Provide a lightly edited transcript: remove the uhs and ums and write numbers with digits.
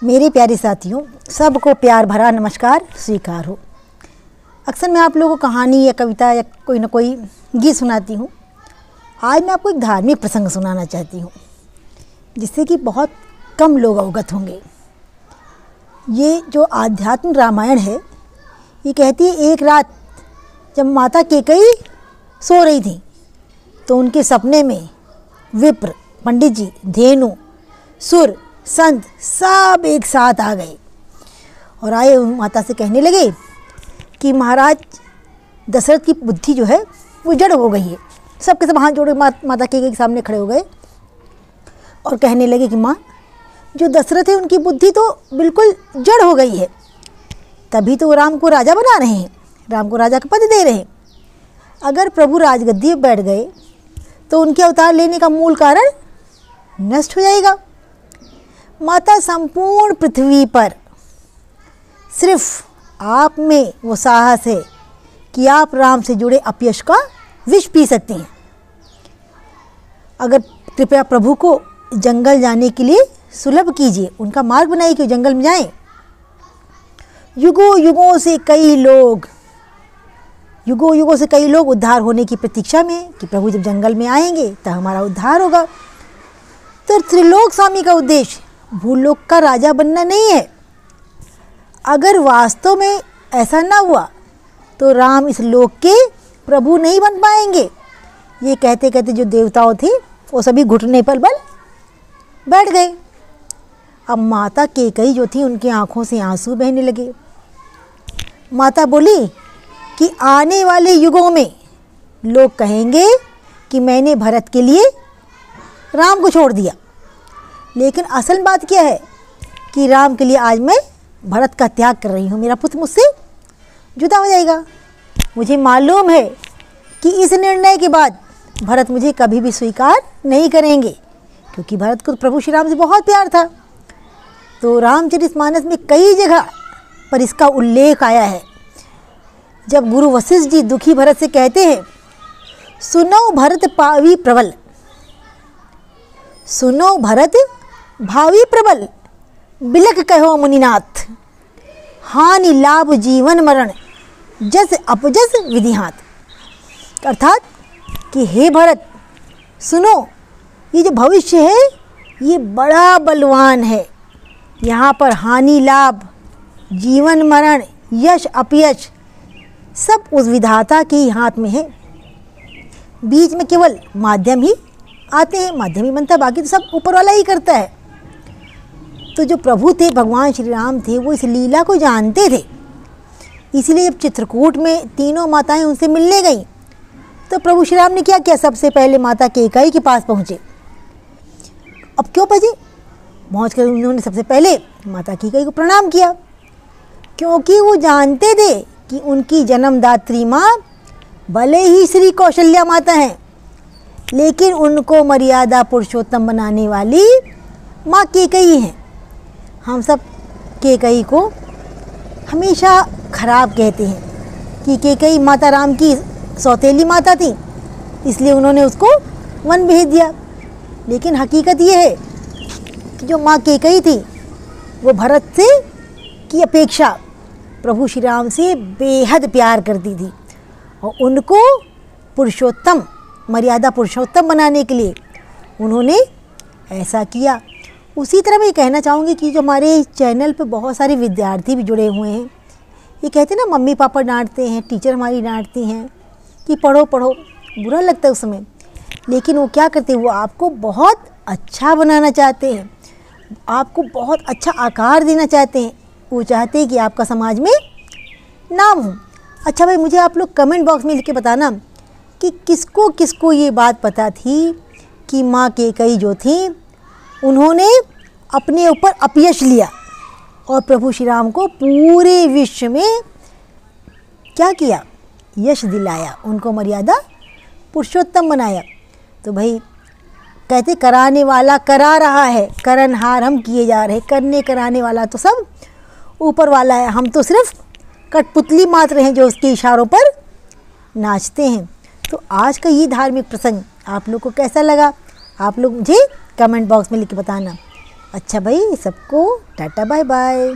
मेरे प्यारे साथियों, सबको प्यार भरा नमस्कार स्वीकार हो। अक्सर मैं आप लोगों को कहानी या कविता या कोई ना कोई गीत सुनाती हूँ। आज मैं आपको एक धार्मिक प्रसंग सुनाना चाहती हूँ जिससे कि बहुत कम लोग अवगत होंगे। ये जो आध्यात्म रामायण है, ये कहती है एक रात जब माता कैकेयी सो रही थी तो उनके सपने में विप्र, पंडित जी, धेनु, सुर, संत सब एक साथ आ गए और आए माता से कहने लगे कि महाराज दशरथ की बुद्धि जो है वो जड़ हो गई है। सबके सब हाथ जोड़े माता कैकेयी के सामने खड़े हो गए और कहने लगे कि माँ, जो दशरथ है उनकी बुद्धि तो बिल्कुल जड़ हो गई है। तभी तो वो राम को राजा बना रहे हैं, राम को राजा का पद दे रहे हैं। अगर प्रभु राजगद्दी पर बैठ गए तो उनके अवतार लेने का मूल कारण नष्ट हो जाएगा। माता, संपूर्ण पृथ्वी पर सिर्फ आप में वो साहस है कि आप राम से जुड़े अपयश का विष पी सकती हैं। अगर कृपया प्रभु को जंगल जाने के लिए सुलभ कीजिए, उनका मार्ग बनाइए कि जंगल में जाएं। युगों युगों से कई लोग उद्धार होने की प्रतीक्षा में हैं कि प्रभु जब जंगल में आएंगे तब हमारा उद्धार होगा। तो त्रिलोक स्वामी का उद्देश्य भूलोक का राजा बनना नहीं है। अगर वास्तव में ऐसा ना हुआ तो राम इस लोक के प्रभु नहीं बन पाएंगे। ये कहते कहते जो देवताओं थे वो सभी घुटने पर बल बैठ गए। अब माता कैकेयी जो थी उनकी आंखों से आंसू बहने लगे। माता बोली कि आने वाले युगों में लोग कहेंगे कि मैंने भरत के लिए राम को छोड़ दिया, लेकिन असल बात क्या है कि राम के लिए आज मैं भरत का त्याग कर रही हूँ। मेरा पुत्र मुझसे जुदा हो जाएगा। मुझे मालूम है कि इस निर्णय के बाद भरत मुझे कभी भी स्वीकार नहीं करेंगे, क्योंकि भरत को प्रभु श्री राम से बहुत प्यार था। तो रामचरितमानस में कई जगह पर इसका उल्लेख आया है। जब गुरु वशिष्ठ जी दुखी भरत से कहते हैं, सुनो भरत पावी प्रबल, सुनो भरत भावी प्रबल, बिलख कहो मुनिनाथ, हानि लाभ जीवन मरण, जस अपजस विधिहात। अर्थात कि हे भरत सुनो, ये जो भविष्य है ये बड़ा बलवान है। यहाँ पर हानि लाभ, जीवन मरण, यश अपयश सब उस विधाता के ही हाथ में है। बीच में केवल माध्यम ही आते हैं, माध्यम ही बनता है, बाकी तो सब ऊपर वाला ही करता है। तो जो प्रभु थे, भगवान श्री राम थे, वो इस लीला को जानते थे। इसलिए जब चित्रकूट में तीनों माताएं उनसे मिलने गईं तो प्रभु श्री राम ने क्या किया, सबसे पहले माता कैकेयी के पास पहुँचे। अब क्यों पहुँच कर उन्होंने सबसे पहले माता कैकेयी को प्रणाम किया, क्योंकि वो जानते थे कि उनकी जन्मदात्री माँ भले ही श्री कौशल्या माता हैं, लेकिन उनको मर्यादा पुरुषोत्तम बनाने वाली माँ कैकेयी हैं। हम सब कैकेयी को हमेशा खराब कहते हैं कि कैकेयी माता राम की सौतेली माता थी, इसलिए उन्होंने उसको वन भेज दिया। लेकिन हकीकत ये है कि जो माँ कैकेयी थी वो भरत से की अपेक्षा प्रभु श्री राम से बेहद प्यार करती थी और उनको पुरुषोत्तम, मर्यादा पुरुषोत्तम बनाने के लिए उन्होंने ऐसा किया। उसी तरह मैं ये कहना चाहूँगी कि जो हमारे चैनल पे बहुत सारे विद्यार्थी भी जुड़े हुए हैं, ये कहते हैं ना मम्मी पापा डांटते हैं, टीचर हमारी डांटती हैं कि पढ़ो पढ़ो, बुरा लगता है उस समय, लेकिन वो क्या करते हैं, वो आपको बहुत अच्छा बनाना चाहते हैं, आपको बहुत अच्छा आकार देना चाहते हैं। वो चाहते हैं कि आपका समाज में नाम हो। अच्छा भाई, मुझे आप लोग कमेंट बॉक्स में लिख के बताना कि किसको किसको ये बात पता थी कि माँ कैकेयी जो थी उन्होंने अपने ऊपर अपयश लिया और प्रभु श्री राम को पूरे विश्व में क्या किया, यश दिलाया, उनको मर्यादा पुरुषोत्तम बनाया। तो भाई कहते कराने वाला करा रहा है, करनहार हम किए जा रहे, करने कराने वाला तो सब ऊपर वाला है, हम तो सिर्फ कठपुतली मात्र हैं जो उसके इशारों पर नाचते हैं। तो आज का ये धार्मिक प्रसंग आप लोग को कैसा लगा, आप लोग मुझे कमेंट बॉक्स में लिख के बताना। अच्छा भाई, सबको टाटा बाय बाय।